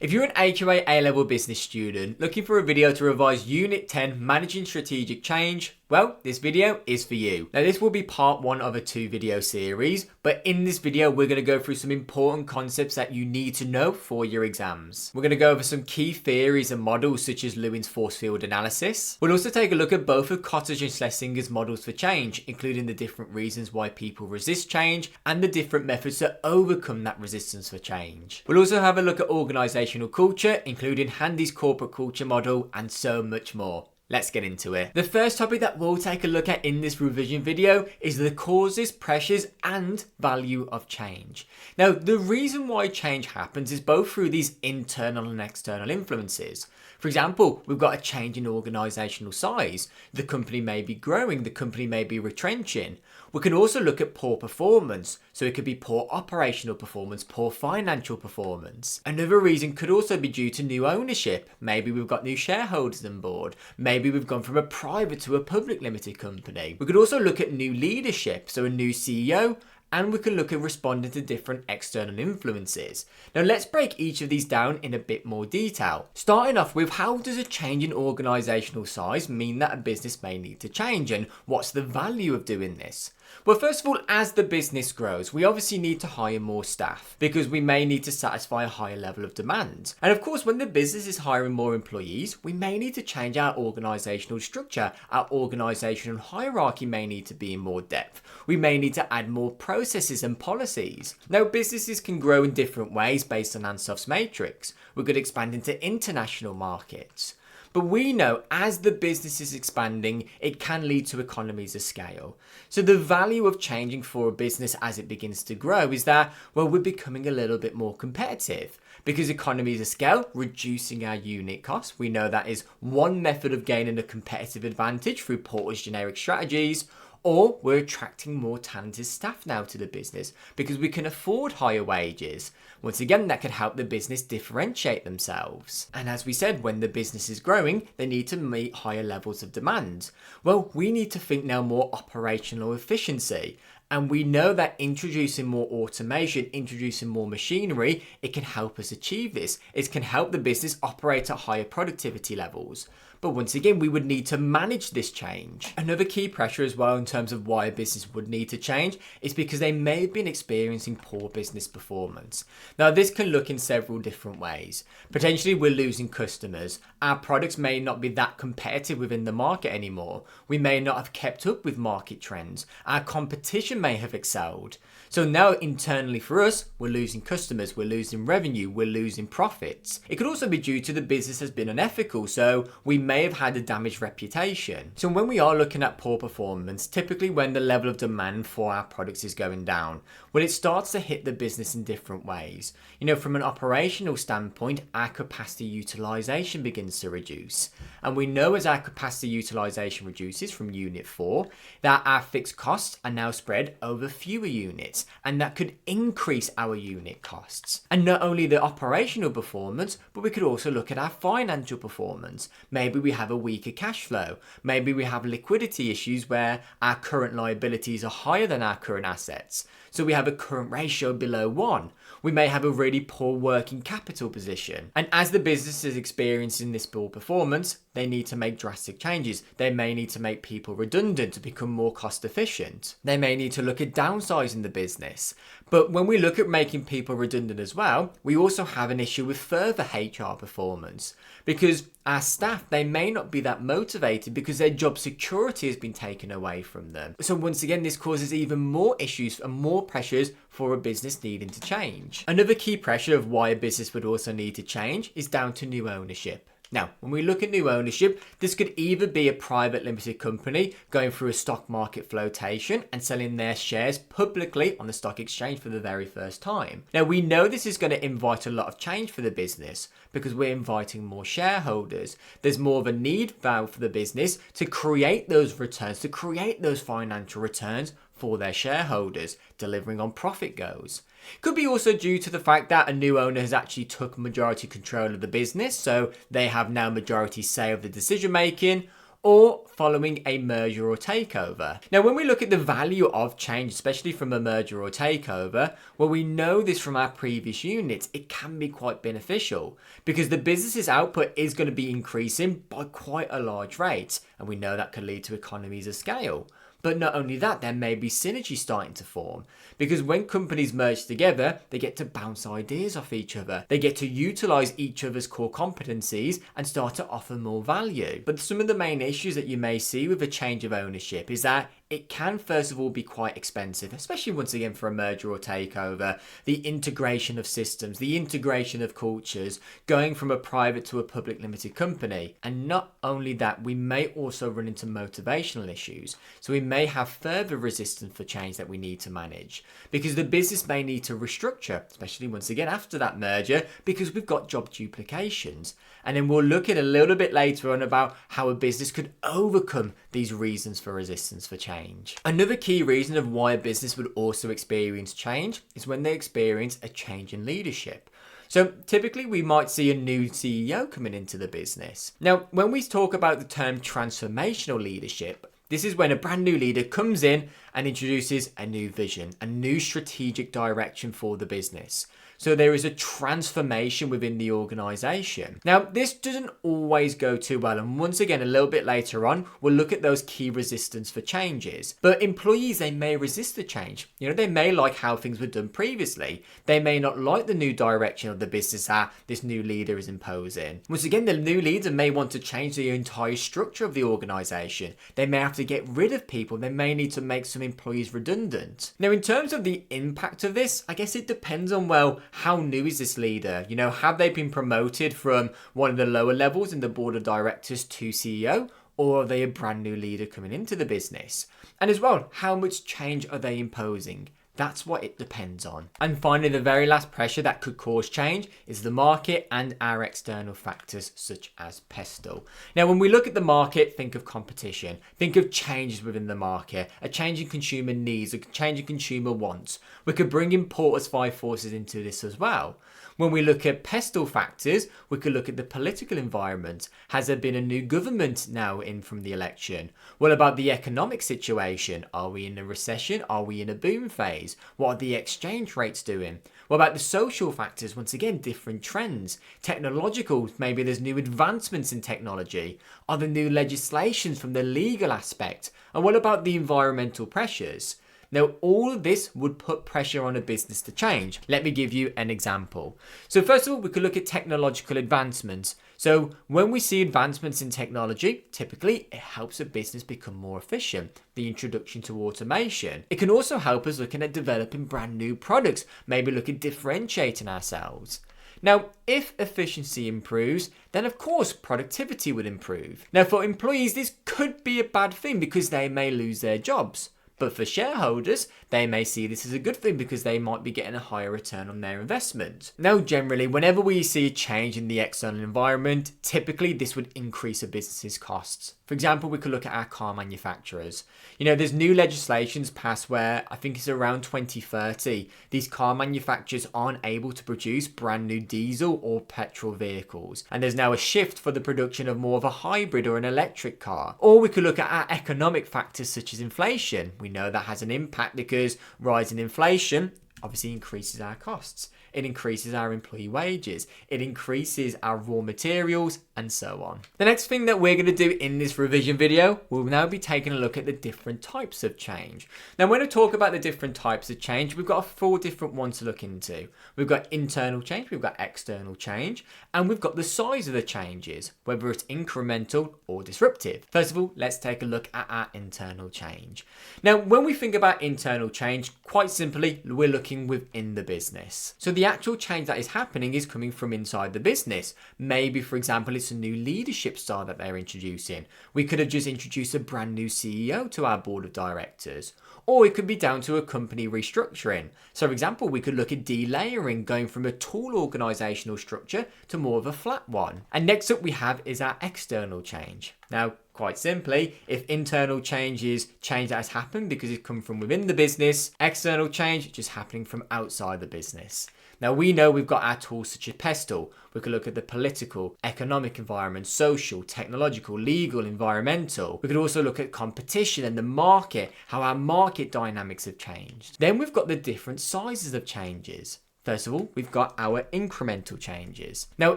If you're an AQA A-Level Business student looking for a video to revise Unit 10 Managing Strategic Change, well, this video is for you. Now this will be part 1 of a 2-video series, but in this video we're going to go through some important concepts that you need to know for your exams. We're going to go over some key theories and models such as Lewin's force field analysis. We'll also take a look at both of Kotter's and Schlesinger's models for change, including the different reasons why people resist change and the different methods to overcome that resistance for change. We'll also have a look at Organisational Culture, including Handy's corporate culture model and so much more. Let's get into it. The first topic that we'll take a look at in this revision video is the causes, pressures and value of change. Now, the reason why change happens is both through these internal and external influences. For example, we've got a change in organisational size. The company may be growing, the company may be retrenching. We can also look at poor performance. So it could be poor operational performance, poor financial performance. Another reason could also be due to new ownership. Maybe we've got new shareholders on board. Maybe we've gone from a private to a public limited company. We could also look at new leadership, so a new CEO, and we can look at responding to different external influences. Now let's break each of these down in a bit more detail. Starting off with, how does a change in organisational size mean that a business may need to change, and what's the value of doing this? Well, first of all, as the business grows, we obviously need to hire more staff because we may need to satisfy a higher level of demand. And of course, when the business is hiring more employees, we may need to change our organisational structure. Our organisational hierarchy may need to be in more depth. We may need to add more processes and policies. Now, businesses can grow in different ways based on Ansof's matrix. We could expand into international markets. But we know as the business is expanding, it can lead to economies of scale. So the value of changing for a business as it begins to grow is that, well, we're becoming a little bit more competitive. Because economies of scale, reducing our unit costs. We know that is one method of gaining a competitive advantage through Porter's generic strategies. Or we're attracting more talented staff now to the business because we can afford higher wages. Once again, that could help the business differentiate themselves. And as we said, when the business is growing, they need to meet higher levels of demand. Well, we need to think now more operational efficiency. And we know that introducing more automation, introducing more machinery, it can help us achieve this. It can help the business operate at higher productivity levels. But once again, we would need to manage this change. Another key pressure as well in terms of why a business would need to change is because they may have been experiencing poor business performance. Now, this can look in several different ways. Potentially, we're losing customers. Our products may not be that competitive within the market anymore. We may not have kept up with market trends. Our competition may have excelled. So now internally for us, we're losing customers, we're losing revenue, we're losing profits. It could also be due to the business has been unethical, so we may have had a damaged reputation. So when we are looking at poor performance, typically when the level of demand for our products is going down, well, it starts to hit the business in different ways. You know, from an operational standpoint, our capacity utilization begins to reduce. And we know as our capacity utilization reduces from unit 4, that our fixed costs are now spread over fewer units, and that could increase our unit costs. And not only the operational performance, but we could also look at our financial performance. Maybe we have a weaker cash flow. Maybe we have liquidity issues where our current liabilities are higher than our current assets. So we have a current ratio below 1. We may have a really poor working capital position. And as the business is experiencing this poor performance, they need to make drastic changes. They may need to make people redundant to become more cost efficient. They may need to look at downsizing the business. But when we look at making people redundant as well, we also have an issue with further HR performance. Because our staff, they may not be that motivated because their job security has been taken away from them. So once again, this causes even more issues and more pressures for a business needing to change. Another key pressure of why a business would also need to change is down to new ownership. Now, when we look at new ownership, this could either be a private limited company going through a stock market flotation and selling their shares publicly on the stock exchange for the very first time. Now, we know this is going to invite a lot of change for the business because we're inviting more shareholders. There's more of a need for the business to create those returns, to create those financial returns for their shareholders, delivering on profit goals. Could be also due to the fact that a new owner has actually took majority control of the business, so they have now majority say of the decision making, or following a merger or takeover. Now, when we look at the value of change, especially from a merger or takeover, well, we know this from our previous units, it can be quite beneficial because the business's output is going to be increasing by quite a large rate, and we know that could lead to economies of scale. But not only that, there may be synergy starting to form because when companies merge together, they get to bounce ideas off each other. They get to utilize each other's core competencies and start to offer more value. But some of the main issues that you may see with a change of ownership is that it can first of all be quite expensive, especially once again for a merger or takeover. The integration of systems, the integration of cultures, going from a private to a public limited company. And not only that, we may also run into motivational issues. So we may have further resistance for change that we need to manage because the business may need to restructure, especially once again after that merger, because we've got job duplications. And then we'll look at a little bit later on about how a business could overcome these reasons for resistance for change. Another key reason of why a business would also experience change is when they experience a change in leadership. So typically we might see a new CEO coming into the business. Now, when we talk about the term transformational leadership, this is when a brand new leader comes in and introduces a new vision, a new strategic direction for the business. So there is a transformation within the organisation. Now, this doesn't always go too well. And once again, a little bit later on, we'll look at those key resistance for changes. But employees, they may resist the change. They may like how things were done previously. They may not like the new direction of the business that this new leader is imposing. Once again, the new leader may want to change the entire structure of the organisation. They may have to get rid of people. They may need to make some employees redundant. Now, in terms of the impact of this, I guess it depends on, well, how new is this leader? Have they been promoted from one of the lower levels in the board of directors to CEO? Or are they a brand new leader coming into the business? And as well, how much change are they imposing? That's what it depends on. And finally, the very last pressure that could cause change is the market and our external factors such as pestle. Now, when we look at the market, think of competition. Think of changes within the market, a change in consumer needs, a change in consumer wants. We could bring in Porter's 5 forces into this as well. When we look at pestle factors, we could look at the political environment. Has there been a new government now in from the election? What about the economic situation? Are we in a recession? Are we in a boom phase? What are the exchange rates doing? What about the social factors? Once again, different trends. Technological, maybe there's new advancements in technology. Are there new legislations from the legal aspect? And what about the environmental pressures? Now, all of this would put pressure on a business to change. Let me give you an example. So first of all, we could look at technological advancements. So when we see advancements in technology, typically it helps a business become more efficient. The introduction to automation. It can also help us looking at developing brand new products, maybe look at differentiating ourselves. Now, if efficiency improves, then of course productivity would improve. Now, for employees, this could be a bad thing because they may lose their jobs. But for shareholders, they may see this as a good thing because they might be getting a higher return on their investment. Now, generally, whenever we see a change in the external environment, typically this would increase a business's costs. For example, we could look at our car manufacturers. There's new legislations passed where I think it's around 2030. These car manufacturers aren't able to produce brand new diesel or petrol vehicles. And there's now a shift for the production of more of a hybrid or an electric car. Or we could look at our economic factors such as inflation. We know that has an impact because rising inflation obviously increases our costs. It increases our employee wages. It increases our raw materials and so on. The next thing that we're going to do in this revision video, we'll now be taking a look at the different types of change. Now, when I talk about the different types of change, we've got 4 different ones to look into. We've got internal change, we've got external change, and we've got the size of the changes, whether it's incremental or disruptive. First of all, let's take a look at our internal change. Now, when we think about internal change, quite simply, we're looking within the business. So the actual change that is happening is coming from inside the business. Maybe, for example, it's a new leadership style that they're introducing. We could have just introduced a brand new CEO to our board of directors. Or it could be down to a company restructuring. So, for example, we could look at delayering, going from a tall organisational structure to more of a flat one. And next up we have is our external change. Now, quite simply, if internal change is change that has happened because it's come from within the business, external change just happening from outside the business. Now we know we've got our tools such as Pestle. We could look at the political, economic environment, social, technological, legal, environmental. We could also look at competition and the market, how our market dynamics have changed. Then we've got the different sizes of changes. First of all, we've got our incremental changes. Now,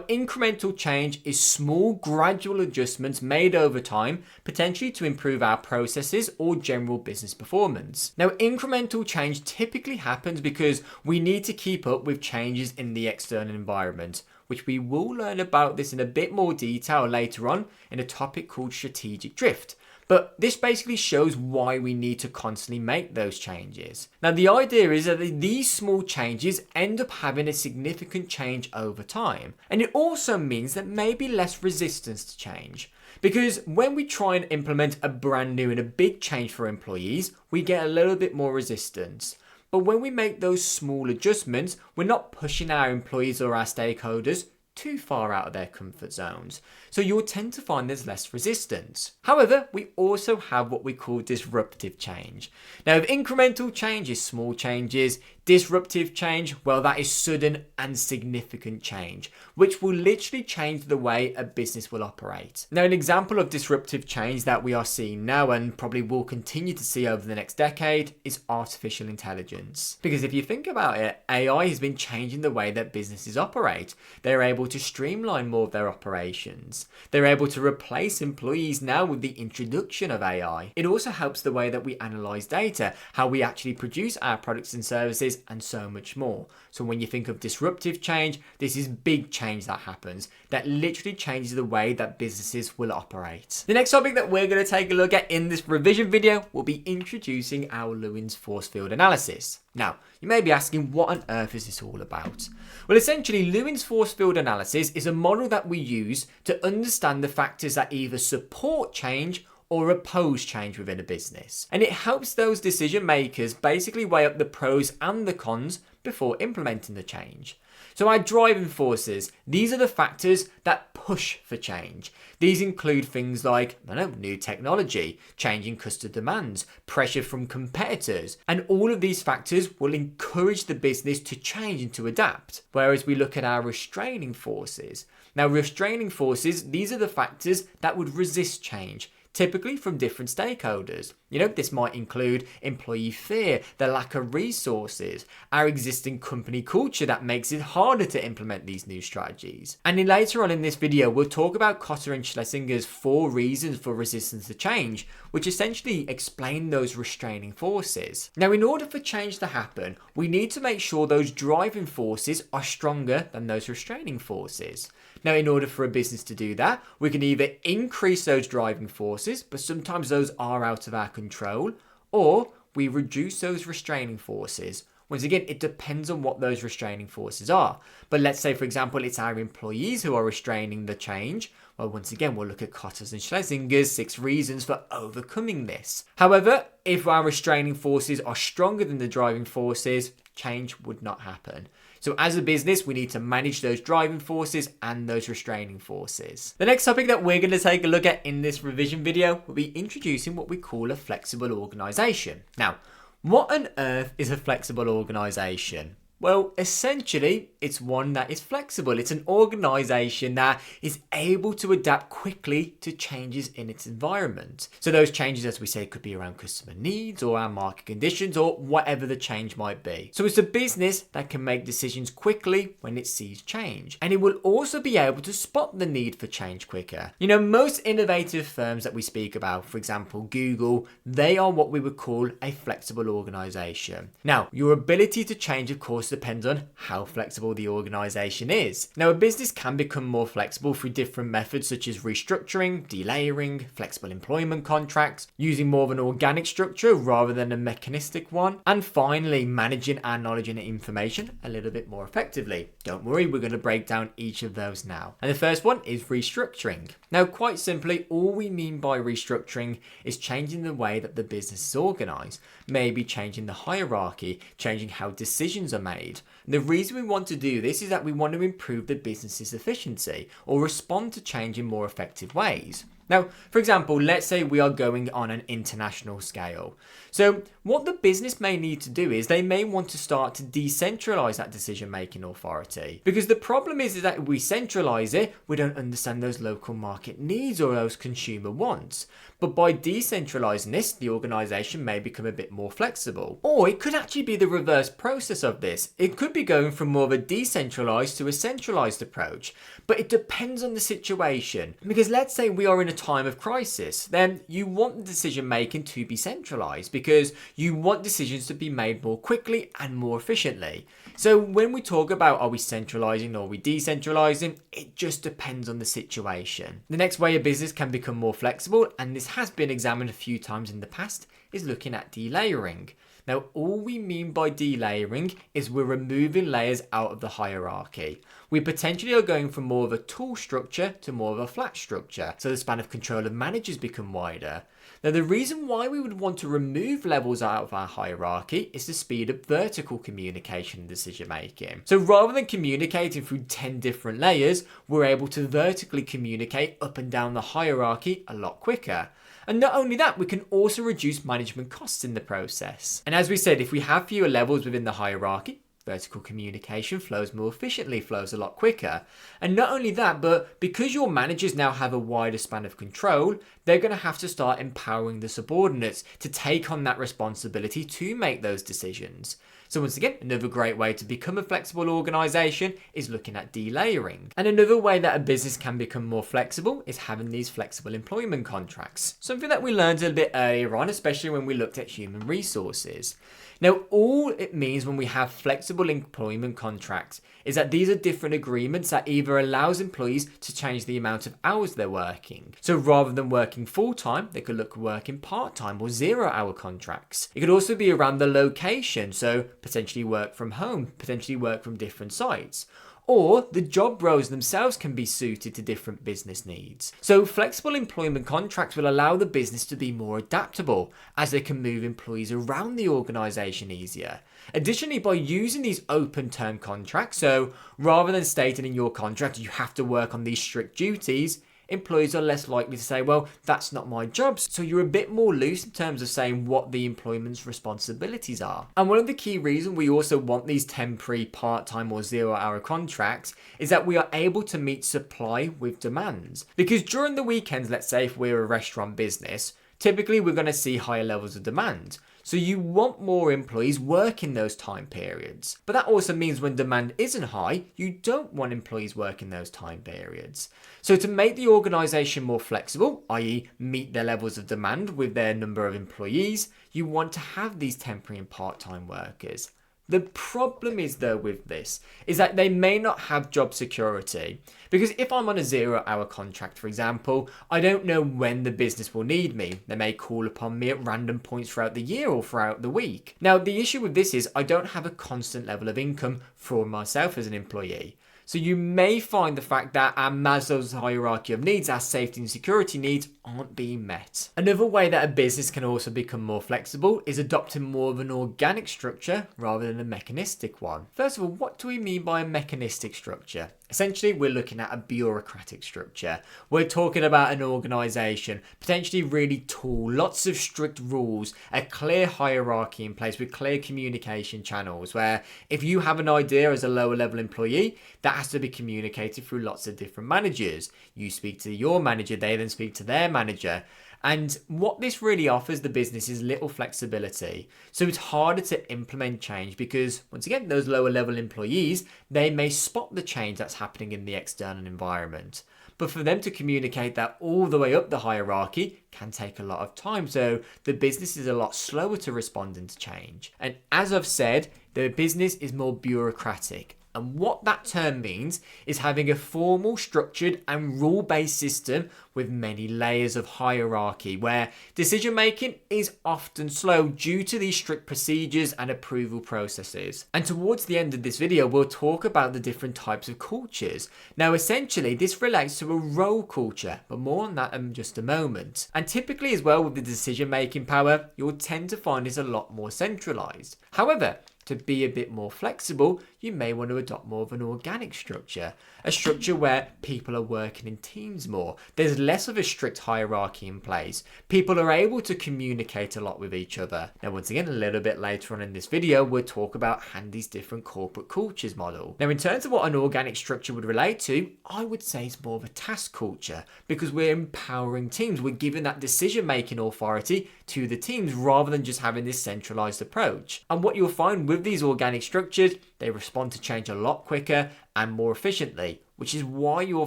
incremental change is small, gradual adjustments made over time, potentially to improve our processes or general business performance. Now, incremental change typically happens because we need to keep up with changes in the external environment, which we will learn about this in a bit more detail later on in a topic called strategic drift. But this basically shows why we need to constantly make those changes. Now, the idea is that these small changes end up having a significant change over time. And it also means that maybe less resistance to change. Because when we try and implement a brand new and a big change for employees, we get a little bit more resistance. But when we make those small adjustments, we're not pushing our employees or our stakeholders too far out of their comfort zones. So you'll tend to find there's less resistance. However, we also have what we call disruptive change. Now, if incremental change is small changes, disruptive change, well, that is sudden and significant change, which will literally change the way a business will operate. Now, an example of disruptive change that we are seeing now and probably will continue to see over the next decade is artificial intelligence. Because if you think about it, AI has been changing the way that businesses operate. They're able to streamline more of their operations. They're able to replace employees now with the introduction of AI. It also helps the way that we analyze data, how we actually produce our products and services, and so much more. So when you think of disruptive change, this is big change that happens that literally changes the way that businesses will operate. The next topic that we're going to take a look at in this revision video will be introducing our Lewin's force field analysis. Now, you may be asking, what on earth is this all about? Well, essentially, Lewin's force field analysis is a model that we use to understand the factors that either support change or oppose change within a business. And it helps those decision makers basically weigh up the pros and the cons before implementing the change. So our driving forces, these are the factors that push for change. These include things like, new technology, changing customer demands, pressure from competitors, and all of these factors will encourage the business to change and to adapt. Whereas we look at our restraining forces. Now, restraining forces, these are the factors that would resist change, typically from different stakeholders. This might include employee fear, the lack of resources, our existing company culture that makes it harder to implement these new strategies. And then later on in this video, we'll talk about Kotter and Schlesinger's 4 reasons for resistance to change, which essentially explain those restraining forces. Now, in order for change to happen, we need to make sure those driving forces are stronger than those restraining forces. Now, in order for a business to do that, we can either increase those driving forces, but sometimes those are out of our control, or we reduce those restraining forces. Once again, it depends on what those restraining forces are. But let's say, for example, it's our employees who are restraining the change. Well, once again, we'll look at Kotter's and Schlesinger's 6 reasons for overcoming this. However, if our restraining forces are stronger than the driving forces, change would not happen. So as a business, we need to manage those driving forces and those restraining forces. The next topic that we're going to take a look at in this revision video will be introducing what we call a flexible organisation. Now, what on earth is a flexible organisation? Well, essentially, it's one that is flexible. It's an organisation that is able to adapt quickly to changes in its environment. So those changes, as we say, could be around customer needs or our market conditions or whatever the change might be. So it's a business that can make decisions quickly when it sees change. And it will also be able to spot the need for change quicker. Most innovative firms that we speak about, for example, Google, they are what we would call a flexible organisation. Now, your ability to change, of course, depends on how flexible the organisation is. Now, a business can become more flexible through different methods such as restructuring, delayering, flexible employment contracts, using more of an organic structure rather than a mechanistic one, and finally, managing our knowledge and information a little bit more effectively. Don't worry, we're going to break down each of those now. And the first one is restructuring. Now, quite simply, all we mean by restructuring is changing the way that the business is organised, maybe changing the hierarchy, changing how decisions are made. The reason we want to do this is that we want to improve the business's efficiency or respond to change in more effective ways. Now, for example, let's say we are going on an international scale. So what the business may need to do is they may want to start to decentralize that decision-making authority. Because the problem is that if we centralize it, we don't understand those local market needs or those consumer wants. But by decentralizing this, the organization may become a bit more flexible. Or it could actually be the reverse process of this. It could be going from more of a decentralized to a centralized approach. But it depends on the situation. Because let's say we are in a time of crisis, then you want the decision making to be centralized because you want decisions to be made more quickly and more efficiently. So when we talk about are we centralizing or are we decentralizing, it just depends on the situation. The next way a business can become more flexible, and this has been examined a few times in the past, is looking at delayering. Now, all we mean by delayering is we're removing layers out of the hierarchy. We potentially are going from more of a tool structure to more of a flat structure, so the span of control of managers become wider. Now, the reason why we would want to remove levels out of our hierarchy is to speed up vertical communication and decision making. So rather than communicating through 10 different layers, we're able to vertically communicate up and down the hierarchy a lot quicker. And not only that, we can also reduce management costs in the process. And as we said, if we have fewer levels within the hierarchy, vertical communication flows more efficiently, flows a lot quicker. And not only that, but because your managers now have a wider span of control, they're going to have to start empowering the subordinates to take on that responsibility to make those decisions. So once again, another great way to become a flexible organisation is looking at delayering. And another way that a business can become more flexible is having these flexible employment contracts. Something that we learned a little bit earlier on, especially when we looked at human resources. Now, all it means when we have flexible employment contracts is that these are different agreements that either allows employees to change the amount of hours they're working. So rather than working full-time, they could look at working part-time or 0-hour contracts. It could also be around the location, so potentially work from home, potentially work from different sites. Or the job roles themselves can be suited to different business needs. So flexible employment contracts will allow the business to be more adaptable as they can move employees around the organisation easier. Additionally, by using these open term contracts, so rather than stating in your contract you have to work on these strict duties, employees are less likely to say, well, that's not my job. So you're a bit more loose in terms of saying what the employment's responsibilities are. And one of the key reasons we also want these temporary part-time or 0-hour contracts is that we are able to meet supply with demands. Because during the weekends, let's say if we're a restaurant business, typically we're going to see higher levels of demand. So you want more employees working those time periods. But that also means when demand isn't high, you don't want employees working those time periods. So to make the organisation more flexible, i.e. meet their levels of demand with their number of employees, you want to have these temporary and part-time workers. The problem is though with this, is that they may not have job security. Because if I'm on a 0-hour contract, for example, I don't know when the business will need me. They may call upon me at random points throughout the year or throughout the week. Now, the issue with this is I don't have a constant level of income for myself as an employee. So you may find the fact that our Maslow's hierarchy of needs, our safety and security needs, aren't being met. Another way that a business can also become more flexible is adopting more of an organic structure rather than a mechanistic one. First of all, what do we mean by a mechanistic structure? Essentially, we're looking at a bureaucratic structure. We're talking about an organisation, potentially really tall, lots of strict rules, a clear hierarchy in place with clear communication channels where if you have an idea as a lower level employee, that has to be communicated through lots of different managers. You speak to your manager, they then speak to their manager. And what this really offers the business is little flexibility. So it's harder to implement change because, once again, those lower level employees, they may spot the change that's happening in the external environment. But for them to communicate that all the way up the hierarchy can take a lot of time. So the business is a lot slower to responding to change. And as I've said, the business is more bureaucratic. And what that term means is having a formal, structured and rule-based system with many layers of hierarchy where decision-making is often slow due to these strict procedures and approval processes. And towards the end of this video, we'll talk about the different types of cultures. Now, essentially, this relates to a role culture, but more on that in just a moment. And typically as well with the decision-making power, you'll tend to find it's a lot more centralized. However, to be a bit more flexible, you may want to adopt more of an organic structure, a structure where people are working in teams more. There's less of a strict hierarchy in place. People are able to communicate a lot with each other. Now, once again, a little bit later on in this video, we'll talk about Handy's different corporate cultures model. Now, in terms of what an organic structure would relate to, I would say it's more of a task culture because we're empowering teams. We're giving that decision-making authority to the teams rather than just having this centralized approach. And what you'll find with these organic structures, they respond to change a lot quicker and more efficiently, which is why you'll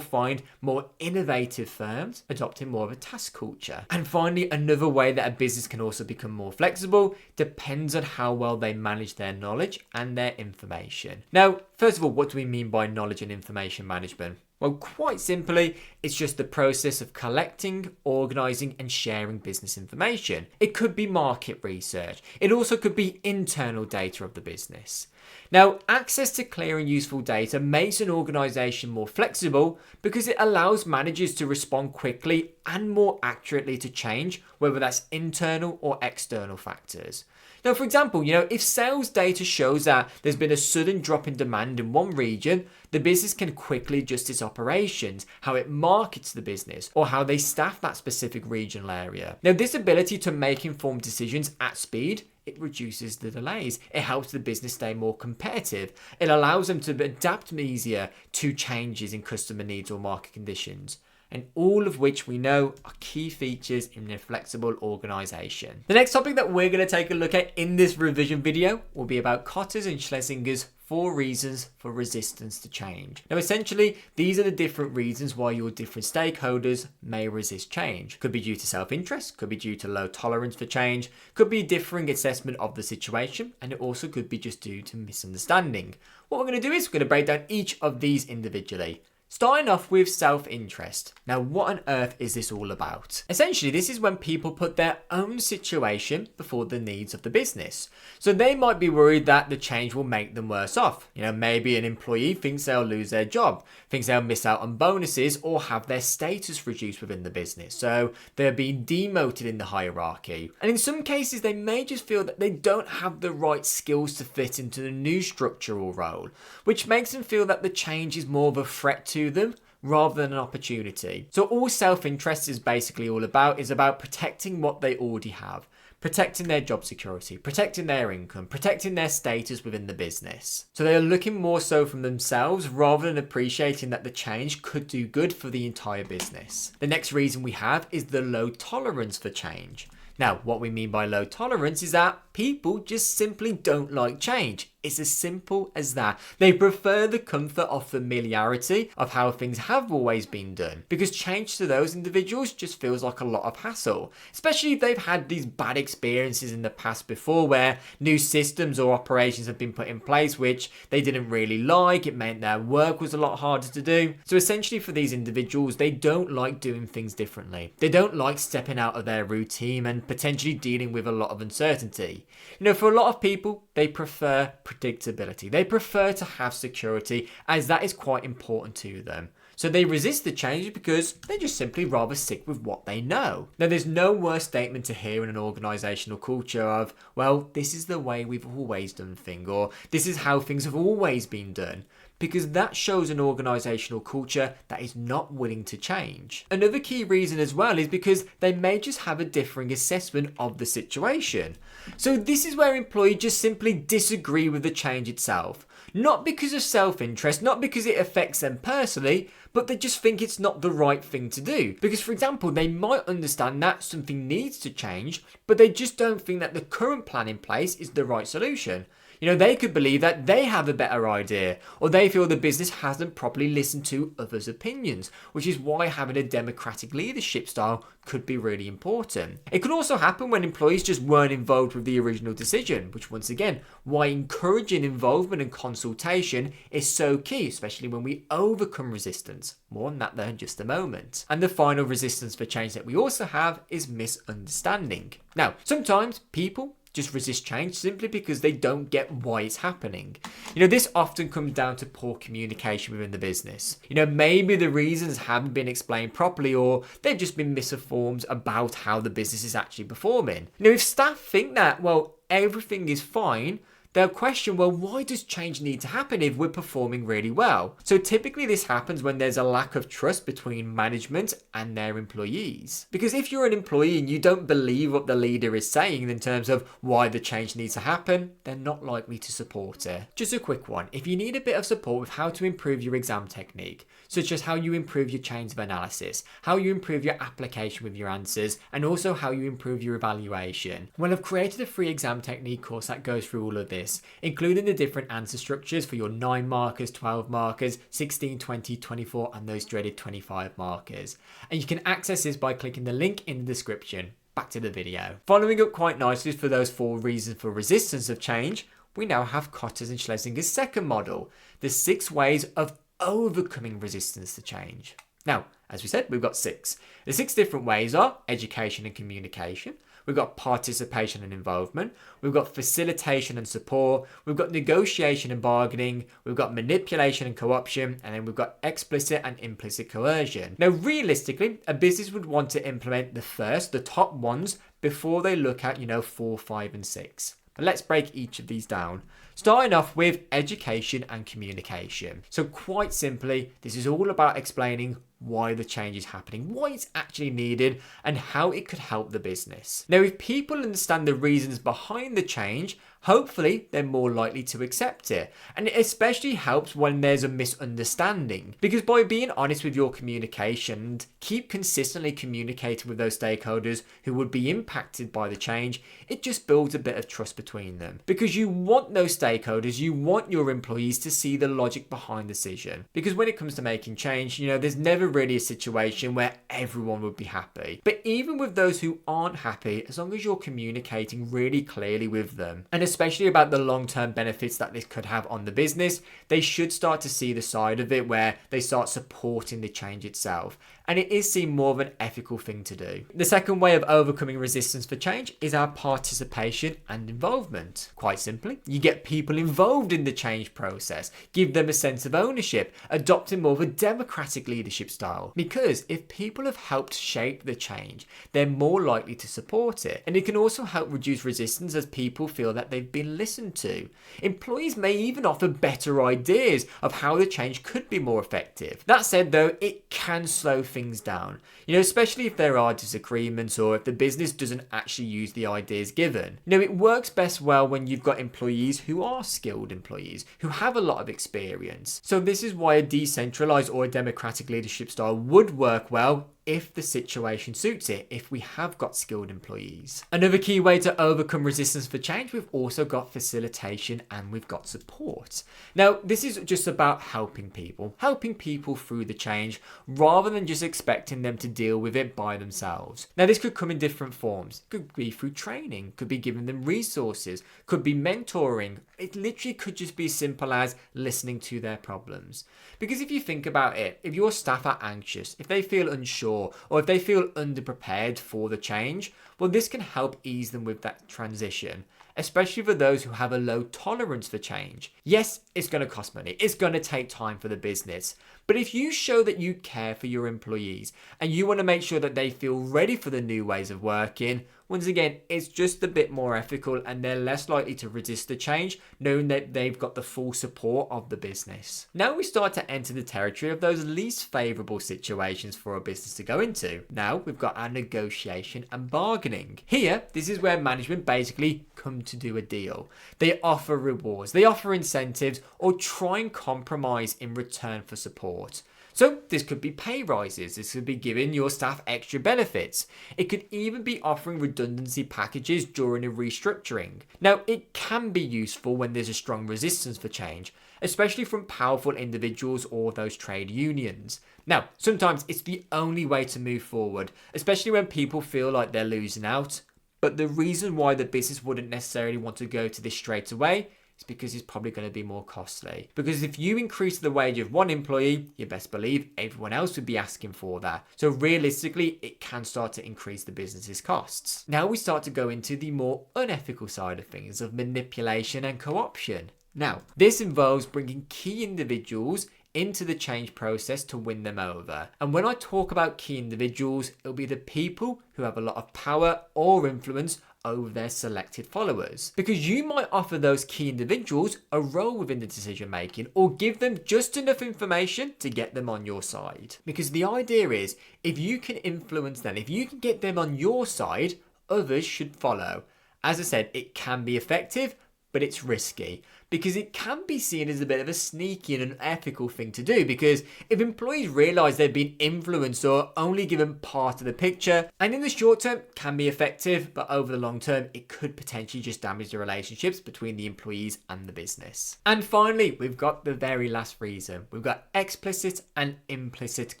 find more innovative firms adopting more of a task culture. And finally, another way that a business can also become more flexible depends on how well they manage their knowledge and their information. Now, first of all, what do we mean by knowledge and information management? Well, quite simply, it's just the process of collecting, organising and sharing business information. It could be market research. It also could be internal data of the business. Now, access to clear and useful data makes an organisation more flexible because it allows managers to respond quickly and more accurately to change, whether that's internal or external factors. Now, for example, if sales data shows that there's been a sudden drop in demand in one region, the business can quickly adjust its operations, how it markets the business, or how they staff that specific regional area. Now, this ability to make informed decisions at speed, it reduces the delays. It helps the business stay more competitive. It allows them to adapt easier to changes in customer needs or market conditions. And all of which we know are key features in a flexible organisation. The next topic that we're going to take a look at in this revision video will be about Kotter's and Schlesinger's 4 reasons for resistance to change. Now, essentially, these are the different reasons why your different stakeholders may resist change. Could be due to self-interest, could be due to low tolerance for change, could be differing assessment of the situation, and it also could be just due to misunderstanding. What we're going to do is we're going to break down each of these individually. Starting off with self-interest. Now, what on earth is this all about? Essentially, this is when people put their own situation before the needs of the business. So they might be worried that the change will make them worse off. Maybe an employee thinks they'll lose their job, thinks they'll miss out on bonuses or have their status reduced within the business. So they're being demoted in the hierarchy. And in some cases, they may just feel that they don't have the right skills to fit into the new structural role, which makes them feel that the change is more of a threat to them rather than an opportunity. So all self-interest is basically all about is about protecting what they already have, protecting their job security, protecting their income, protecting their status within the business. So they are looking more so from themselves rather than appreciating that the change could do good for the entire business. The next reason we have is the low tolerance for change. Now, what we mean by low tolerance is that people just simply don't like change. It's as simple as that. They prefer the comfort of familiarity of how things have always been done, because change to those individuals just feels like a lot of hassle, especially if they've had these bad experiences in the past before where new systems or operations have been put in place which they didn't really like. It meant their work was a lot harder to do. So essentially for these individuals, they don't like doing things differently. They don't like stepping out of their routine and potentially dealing with a lot of uncertainty. For a lot of people, they prefer predictability. They prefer to have security as that is quite important to them. So they resist the change because they just simply rather stick with what they know. Now, there's no worse statement to hear in an organisational culture of, well, this is the way we've always done things, or this is how things have always been done, because that shows an organisational culture that is not willing to change. Another key reason as well is because they may just have a differing assessment of the situation. So this is where employees just simply disagree with the change itself. Not because of self-interest, not because it affects them personally, but they just think it's not the right thing to do. Because, for example, they might understand that something needs to change, but they just don't think that the current plan in place is the right solution. They could believe that they have a better idea, or they feel the business hasn't properly listened to others' opinions, which is why having a democratic leadership style could be really important. It could also happen when employees just weren't involved with the original decision, which once again, why encouraging involvement and consultation is so key, especially when we overcome resistance. More on that there in just a moment. And the final resistance for change that we also have is misunderstanding. Now, sometimes people just resist change simply because they don't get why it's happening. This often comes down to poor communication within the business. Maybe the reasons haven't been explained properly, or they've just been misinformed about how the business is actually performing. If staff think that, well, everything is fine, they'll question, well, why does change need to happen if we're performing really well? So typically this happens when there's a lack of trust between management and their employees. Because if you're an employee and you don't believe what the leader is saying in terms of why the change needs to happen, they're not likely to support it. Just a quick one. If you need a bit of support with how to improve your exam technique, such as how you improve your chains of analysis, how you improve your application with your answers, and also how you improve your evaluation, well, I've created a free exam technique course that goes through all of this, including the different answer structures for your 9 markers, 12 markers, 16, 20, 24, and those dreaded 25 markers. And you can access this by clicking the link in the description. Back to the video. Following up quite nicely for those 4 reasons for resistance of change, we now have Kotter's and Schlesinger's second model, the 6 ways of overcoming resistance to change. Now, as we said, we've got 6. The 6 different ways are education and communication. We've got participation and involvement. We've got facilitation and support. We've got negotiation and bargaining. We've got manipulation and co-option. And then we've got explicit and implicit coercion. Now, realistically, a business would want to implement the top ones before they look at, 4, 5, and 6. But let's break each of these down. Starting off with education and communication. So quite simply, this is all about explaining why the change is happening, why it's actually needed, and how it could help the business. Now, if people understand the reasons behind the change, hopefully they're more likely to accept it. And it especially helps when there's a misunderstanding, because by being honest with your communication and keep consistently communicating with those stakeholders who would be impacted by the change, it just builds a bit of trust between them. Because you want those stakeholders, you want your employees to see the logic behind the decision. Because when it comes to making change, there's never really a situation where everyone would be happy. But even with those who aren't happy, as long as you're communicating really clearly with them, and especially about the long-term benefits that this could have on the business, they should start to see the side of it where they start supporting the change itself. And it is seen more of an ethical thing to do. The second way of overcoming resistance for change is our participation and involvement. Quite simply, you get people involved in the change process, give them a sense of ownership, adopting more of a democratic leadership style. Because if people have helped shape the change, they're more likely to support it. And it can also help reduce resistance as people feel that they've been listened to. Employees may even offer better ideas of how the change could be more effective. That said though, it can slow things down, especially if there are disagreements or if the business doesn't actually use the ideas given. It works best well when you've got employees who are skilled employees, who have a lot of experience. So this is why a decentralized or a democratic leadership style would work well if the situation suits it, if we have got skilled employees. Another key way to overcome resistance for change, we've also got facilitation and we've got support. Now, this is just about helping people through the change rather than just expecting them to deal with it by themselves. Now, this could come in different forms. It could be through training, could be giving them resources, could be mentoring. It literally could just be as simple as listening to their problems. Because if you think about it, if your staff are anxious, if they feel unsure, or if they feel underprepared for the change, well, this can help ease them with that transition, especially for those who have a low tolerance for change. Yes, it's going to cost money. It's going to take time for the business. But if you show that you care for your employees and you want to make sure that they feel ready for the new ways of working, once again, it's just a bit more ethical and they're less likely to resist the change, knowing that they've got the full support of the business. Now we start to enter the territory of those least favourable situations for a business to go into. Now we've got our negotiation and bargaining. Here, this is where management basically come to do a deal. They offer rewards, they offer incentives, or try and compromise in return for support. So this could be pay rises, this could be giving your staff extra benefits. It could even be offering redundancy packages during a restructuring. Now, it can be useful when there's a strong resistance for change, especially from powerful individuals or those trade unions. Now, sometimes it's the only way to move forward, especially when people feel like they're losing out. But the reason why the business wouldn't necessarily want to go to this straight away is because it's probably going to be more costly. Because if you increase the wage of one employee, you best believe everyone else would be asking for that. So realistically, it can start to increase the business's costs. Now we start to go into the more unethical side of things, of manipulation and co-option. Now, this involves bringing key individuals into the change process to win them over. And when I talk about key individuals, it'll be the people who have a lot of power or influence over their selected followers. Because you might offer those key individuals a role within the decision making, or give them just enough information to get them on your side. Because the idea is, if you can influence them, if you can get them on your side, others should follow. As I said, it can be effective, but it's risky because it can be seen as a bit of a sneaky and unethical thing to do, because if employees realise they've been influenced or only given part of the picture, and in the short term can be effective, but over the long term it could potentially just damage the relationships between the employees and the business. And finally, we've got the very last reason. We've got explicit and implicit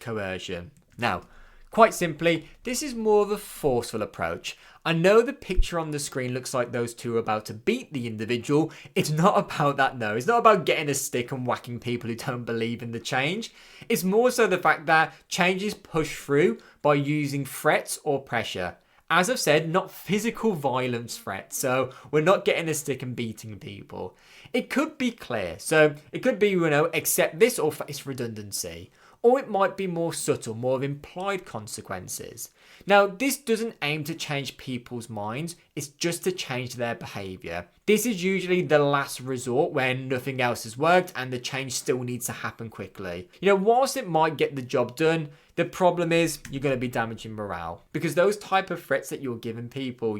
coercion. Now, quite simply, this is more of a forceful approach. I know the picture on the screen looks like those two are about to beat the individual. It's not about that, no. It's not about getting a stick and whacking people who don't believe in the change. It's more so the fact that change is pushed through by using threats or pressure. As I've said, not physical violence threats, so we're not getting a stick and beating people. It could be clear, so it could be, accept this or face redundancy. Or it might be more subtle, more of implied consequences. Now, this doesn't aim to change people's minds, it's just to change their behaviour. This is usually the last resort when nothing else has worked and the change still needs to happen quickly. Whilst it might get the job done, the problem is you're going to be damaging morale, because those type of threats that you're giving people,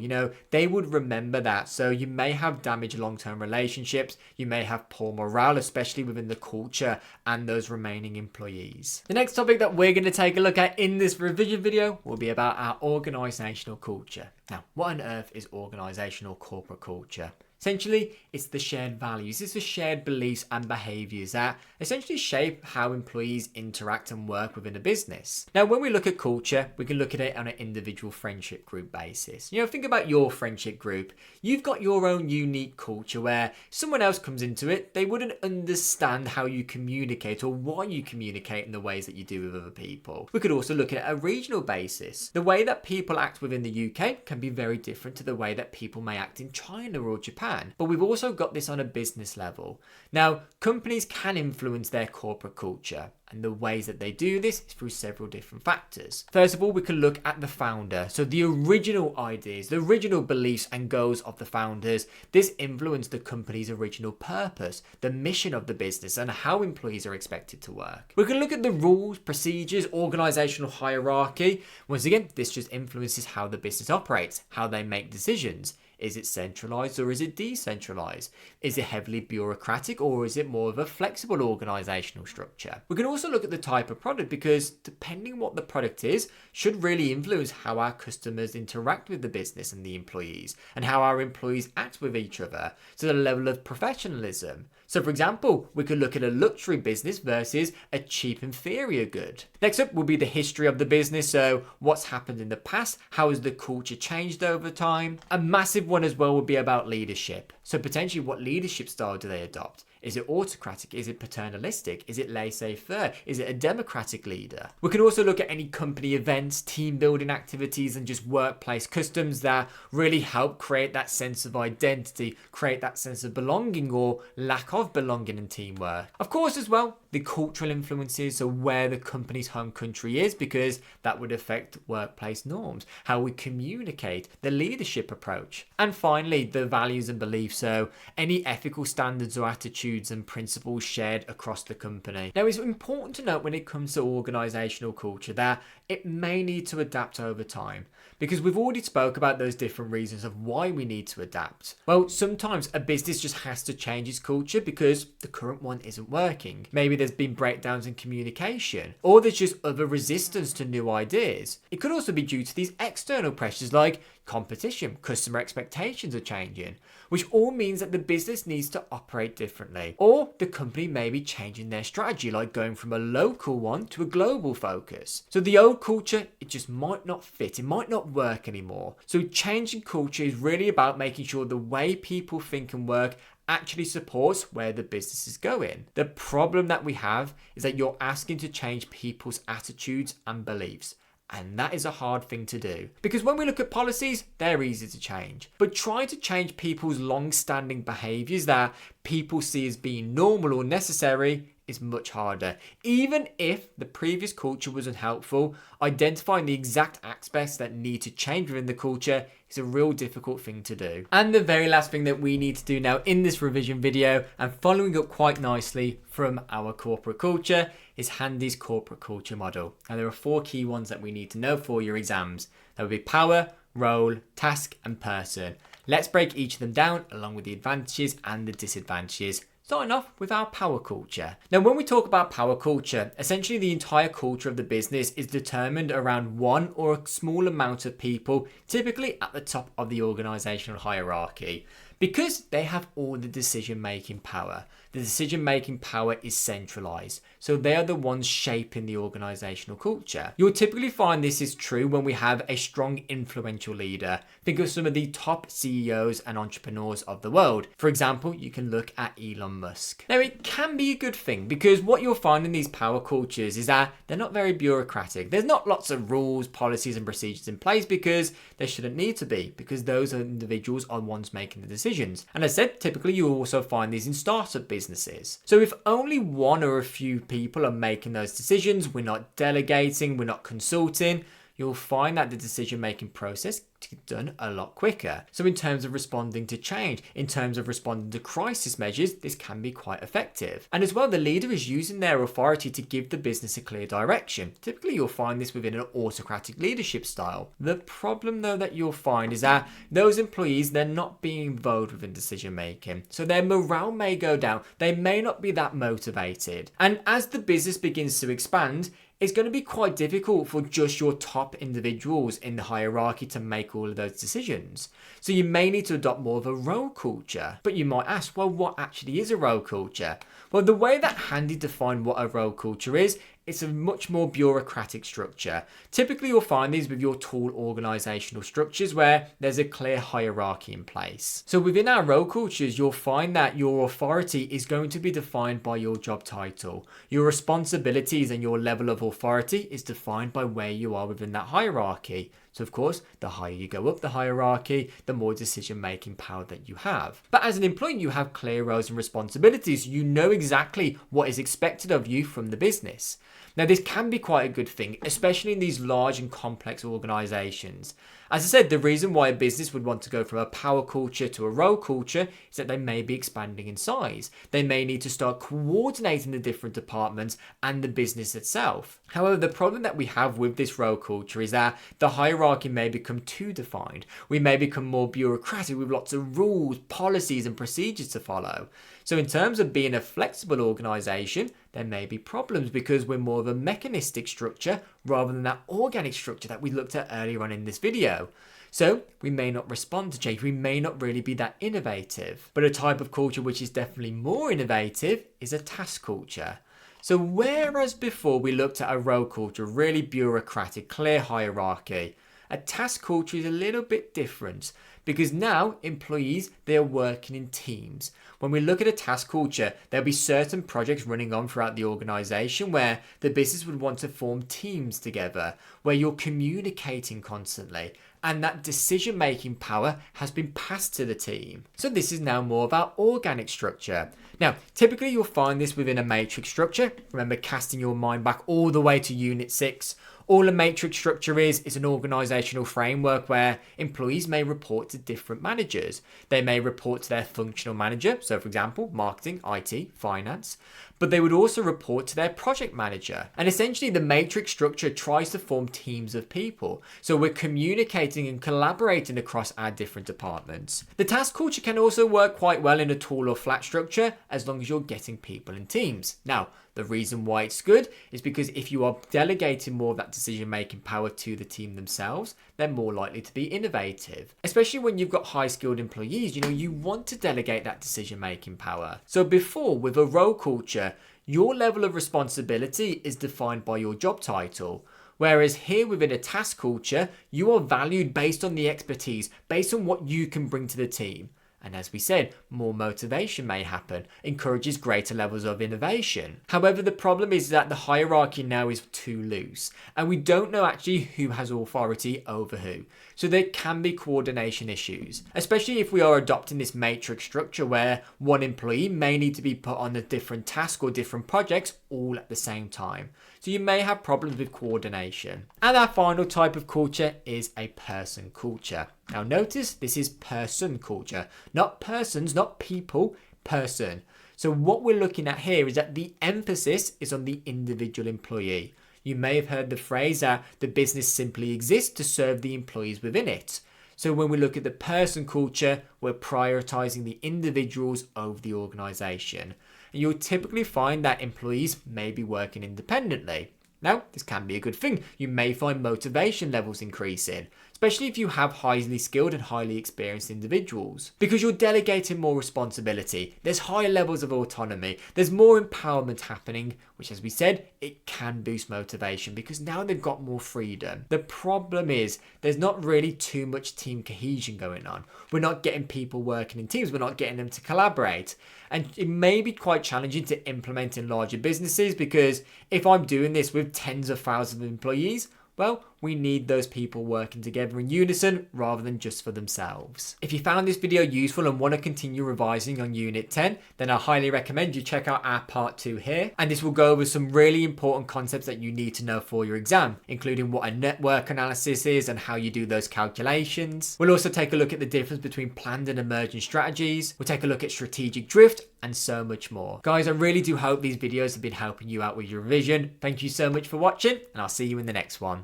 they would remember that. So you may have damaged long-term relationships, you may have poor morale, especially within the culture and those remaining employees. The next topic that we're going to take a look at in this revision video will be about our organisational culture. Now, what on earth is organisational corporate culture? Essentially, it's the shared values, it's the shared beliefs and behaviours that essentially shape how employees interact and work within a business. Now, when we look at culture, we can look at it on an individual friendship group basis. Think about your friendship group. You've got your own unique culture where someone else comes into it, they wouldn't understand how you communicate or why you communicate in the ways that you do with other people. We could also look at it at a regional basis. The way that people act within the UK can be very different to the way that people may act in China or Japan. But we've also got this on a business level. Now, companies can influence their corporate culture, and the ways that they do this is through several different factors. First of all, we can look at the founder. So the original ideas, the original beliefs and goals of the founders, this influenced the company's original purpose, the mission of the business, and how employees are expected to work. We can look at the rules, procedures, organizational hierarchy. Once again, this just influences how the business operates, how they make decisions. Is it centralized or is it decentralized? Is it heavily bureaucratic or is it more of a flexible organizational structure? We can also look at the type of product, because depending on what the product is should really influence how our customers interact with the business and the employees, and how our employees act with each other. So the level of professionalism. So for example, we could look at a luxury business versus a cheap inferior good. Next up will be the history of the business. So what's happened in the past? How has the culture changed over time? A massive one as well would be about leadership. So potentially, what leadership style do they adopt? Is it autocratic? Is it paternalistic? Is it laissez-faire? Is it a democratic leader? We can also look at any company events, team building activities, and just workplace customs that really help create that sense of identity, create that sense of belonging or lack of belonging and teamwork. Of course, as well, the cultural influences, so where the company's home country is, because that would affect workplace norms, how we communicate, the leadership approach. And finally, the values and beliefs, so any ethical standards or attitudes and principles shared across the company. Now, it's important to note when it comes to organisational culture that it may need to adapt over time, because we've already spoke about those different reasons of why we need to adapt. Well, sometimes a business just has to change its culture because the current one isn't working. Maybe there's been breakdowns in communication, or there's just other resistance to new ideas. It could also be due to these external pressures like competition, customer expectations are changing, which all means that the business needs to operate differently. Or the company may be changing their strategy, like going from a local one to a global focus. So the old culture, it just might not fit, it might not work anymore. So changing culture is really about making sure the way people think and work actually supports where the business is going. The problem that we have is that you're asking to change people's attitudes and beliefs. And that is a hard thing to do. Because when we look at policies, they're easy to change. But trying to change people's long-standing behaviours that people see as being normal or necessary is much harder. Even if the previous culture was unhelpful, identifying the exact aspects that need to change within the culture is a real difficult thing to do. And the very last thing that we need to do now in this revision video, and following up quite nicely from our corporate culture, is Handy's corporate culture model. And there are 4 key ones that we need to know for your exams. That would be power, role, task, and person. Let's break each of them down along with the advantages and the disadvantages. Starting off with our power culture. Now, when we talk about power culture, essentially the entire culture of the business is determined around one or a small amount of people, typically at the top of the organisational hierarchy. Because they have all the decision-making power. The decision-making power is centralised, so they are the ones shaping the organisational culture. You'll typically find this is true when we have a strong influential leader. Think of some of the top CEOs and entrepreneurs of the world. For example, you can look at Elon Musk. Now, it can be a good thing because what you'll find in these power cultures is that they're not very bureaucratic. There's not lots of rules, policies and procedures in place because there shouldn't need to be, because those individuals are the ones making the decisions. And as I said, typically you'll also find these in startup businesses. So if only one or a few people are making those decisions, we're not delegating, we're not consulting, you'll find that the decision-making process gets done a lot quicker. So in terms of responding to change, in terms of responding to crisis measures, this can be quite effective. And as well, the leader is using their authority to give the business a clear direction. Typically, you'll find this within an autocratic leadership style. The problem, though, that you'll find is that those employees, they're not being involved within decision-making. So their morale may go down. They may not be that motivated. And as the business begins to expand, it's going to be quite difficult for just your top individuals in the hierarchy to make all of those decisions. So you may need to adopt more of a role culture. But you might ask, well, what actually is a role culture? Well, the way that Handy defined what a role culture is, it's a much more bureaucratic structure. Typically, you'll find these with your tall organisational structures where there's a clear hierarchy in place. So within our role cultures, you'll find that your authority is going to be defined by your job title. Your responsibilities and your level of authority is defined by where you are within that hierarchy. So of course, the higher you go up the hierarchy, the more decision-making power that you have. But as an employee, you have clear roles and responsibilities. You know exactly what is expected of you from the business. Now, this can be quite a good thing, especially in these large and complex organisations. As I said, the reason why a business would want to go from a power culture to a role culture is that they may be expanding in size. They may need to start coordinating the different departments and the business itself. However, the problem that we have with this role culture is that the hierarchy may become too defined. We may become more bureaucratic with lots of rules, policies and procedures to follow. So in terms of being a flexible organisation, there may be problems because we're more of a mechanistic structure rather than that organic structure that we looked at earlier on in this video. So we may not respond to change, we may not really be that innovative. But a type of culture which is definitely more innovative is a task culture. So whereas before we looked at a role culture, really bureaucratic, clear hierarchy, a task culture is a little bit different because now employees, they are working in teams. When we look at a task culture, there'll be certain projects running on throughout the organisation where the business would want to form teams together, where you're communicating constantly, and that decision-making power has been passed to the team. So this is now more of our organic structure. Now, typically you'll find this within a matrix structure. Remember casting your mind back all the way to Unit 6. All a matrix structure is an organisational framework where employees may report to different managers. They may report to their functional manager, so for example, marketing, IT, finance, but they would also report to their project manager. And essentially the matrix structure tries to form teams of people. So we're communicating and collaborating across our different departments. The task culture can also work quite well in a tall or flat structure as long as you're getting people in teams. Now, the reason why it's good is because if you are delegating more of that decision-making power to the team themselves, they're more likely to be innovative. Especially when you've got high-skilled employees, you want to delegate that decision-making power. So before, with a role culture, your level of responsibility is defined by your job title. Whereas here within a task culture, you are valued based on the expertise, based on what you can bring to the team. And as we said, more motivation may happen, encourages greater levels of innovation. However, the problem is that the hierarchy now is too loose, and we don't know actually who has authority over who. So there can be coordination issues, especially if we are adopting this matrix structure where one employee may need to be put on a different task or different projects all at the same time. So you may have problems with coordination. And our final type of culture is a person culture. Now notice this is person culture, not persons, not people, person. So what we're looking at here is that the emphasis is on the individual employee. You may have heard the phrase that the business simply exists to serve the employees within it. So when we look at the person culture, we're prioritizing the individuals over the organization. And you'll typically find that employees may be working independently. Now, this can be a good thing. You may find motivation levels increasing, especially if you have highly skilled and highly experienced individuals, because you're delegating more responsibility. There's higher levels of autonomy. There's more empowerment happening, which, as we said, it can boost motivation because now they've got more freedom. The problem is there's not really too much team cohesion going on. We're not getting people working in teams. We're not getting them to collaborate. And it may be quite challenging to implement in larger businesses because if I'm doing this with tens of thousands of employees, well, we need those people working together in unison rather than just for themselves. If you found this video useful and want to continue revising on Unit 10, then I highly recommend you check out our Part 2 here. And this will go over some really important concepts that you need to know for your exam, including what a network analysis is and how you do those calculations. We'll also take a look at the difference between planned and emergent strategies. We'll take a look at strategic drift and so much more. Guys, I really do hope these videos have been helping you out with your revision. Thank you so much for watching, and I'll see you in the next one.